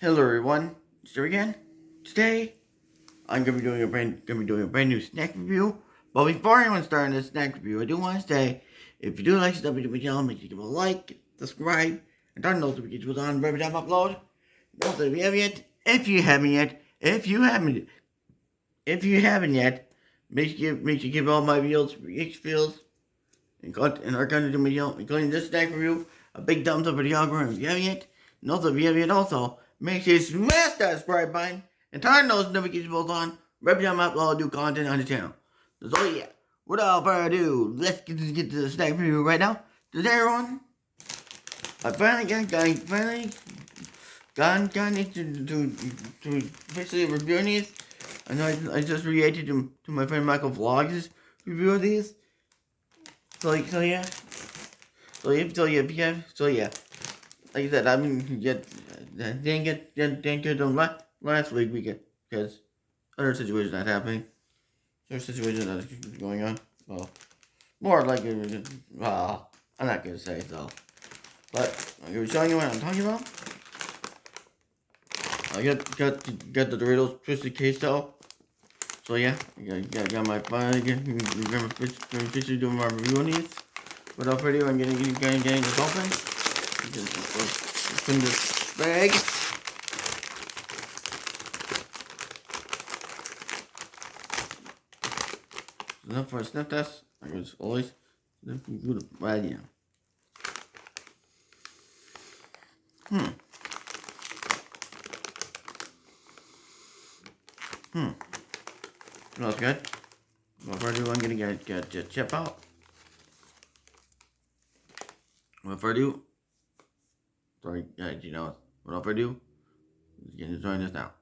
Hello everyone, it's here again. Today I'm gonna be doing a brand new snack review. But before anyone starting this snack review, I do want to say if you do like stuff to my channel, make sure you give it a like, subscribe, and turn notifications on every time I upload. Also, if you haven't yet, if you haven't yet, make sure you give all my videos, reactions, and our content to my channel, including this snack review, a big thumbs up for the algorithm if you haven't yet. And also, if you haven't yet, also, make sure you smash that subscribe button and turn those notification bells on every time I upload new content on the channel. So yeah, without further ado, let's get to the snack review right now. Today, everyone, I finally got into to officially reviewing these. I know I just reacted to my friend Michael Vlogs' review of these. So yeah. So yeah. Like I said, I mean, didn't get them last week because other situations not happening. There's situations that are going on. Well, more like, well, I'm not gonna say so. But I'm gonna be showing you what I'm talking about. I got the Doritos twisted queso. So yeah, got my fun again. Remember officially doing my review on these. Without further ado, I'm getting this open. Open this bag. Enough for a sniff test. I was always good idea. Smells good. Without further ado, I'm gonna get the chip out. Without further ado, sorry guys, without further ado, let's get enjoying this now.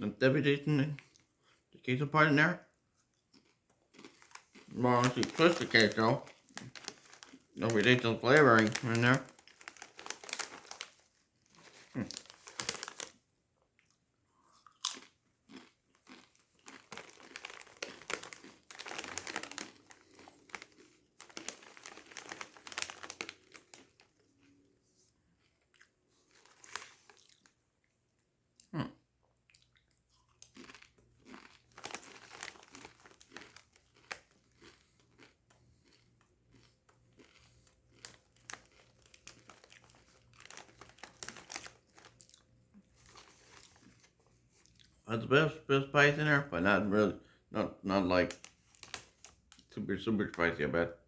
I'm definitely tasting the queso part in there. More honestly, twisted queso. No, we taste some flavoring in there. That's a bit spicy in there, but not really, not like super spicy. I bet.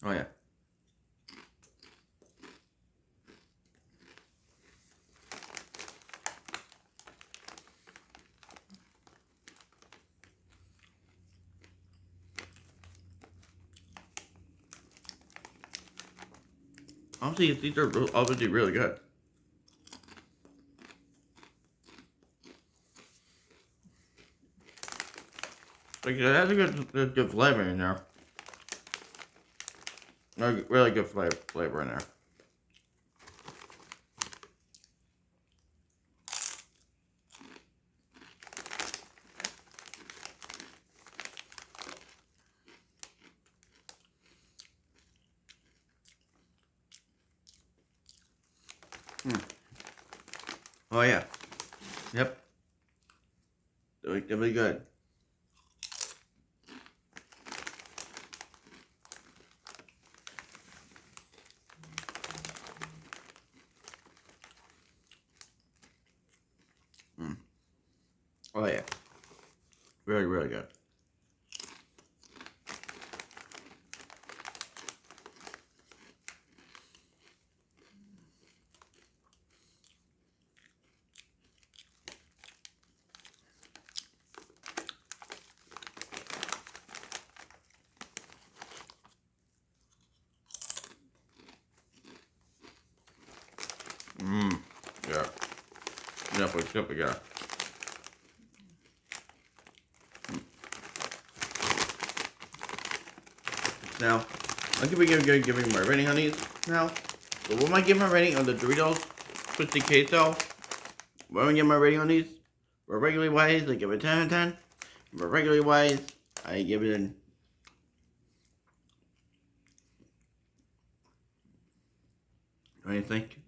Oh yeah. Honestly, these are obviously really good. Like it has a good flavor in there. Really good flavor in there. Oh yeah. Yep. They'll be good. Oh yeah. Really good. definitely skip it, yeah. Now, I'm gonna be giving my rating on these now. So what am I giving my rating on the Doritos Twisted Queso? What am I giving my rating on these? For regularly wise, I give it 10 out of 10. For regularly wise, I give it an... What do you think?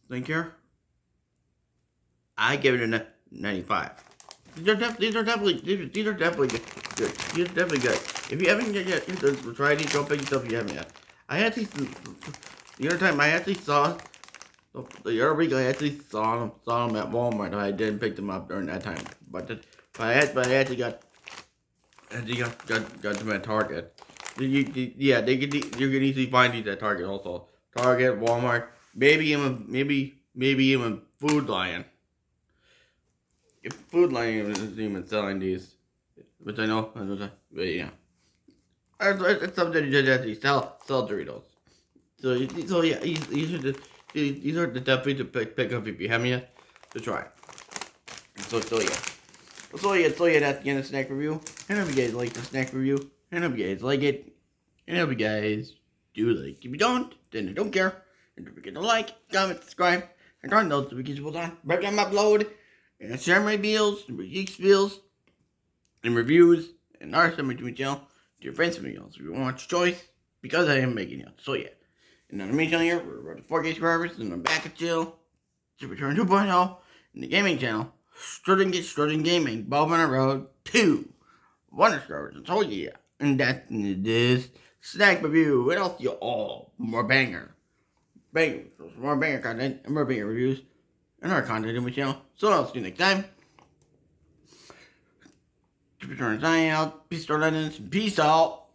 Think here? I give it a 95. These are definitely good. These are definitely good. These are definitely good. If you haven't yet tried these, don't pick yourself if you haven't yet. I actually the other time I actually saw the other week I actually saw them at Walmart. I didn't pick them up during that time, but I actually got them at Target. Yeah, you can easily find these at Target also. Target, Walmart, maybe even Food Lion. If Food Lion isn't even selling these, which I know, but yeah, it's something that actually sell Doritos. So yeah, these are the definitely to pick up if you haven't yet to try. So yeah, that's the end of the snack review. And I hope you guys like the snack review. And I hope you guys like it. And I hope you guys do like. If you don't, then I don't care. And don't forget to like, comment, subscribe, and turn those notifications on. Every time I upload, and share my videos, and geeks videos, and reviews, and other stuff to my channel to your friends and videos. If you want your choice, because I am making it. So yeah. And on the main channel here, we're running 4K subscribers, and I'm back at chill. To return 2.0 in the gaming channel. Strutting Gaming, Bob on the Road 2. Wonder Stars, and so yeah. And that's this snack review. What else you all? More banger. More banger content, and more banger reviews, and our content in my channel. So I'll see you next time. To return signing out. Peace out,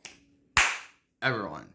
everyone.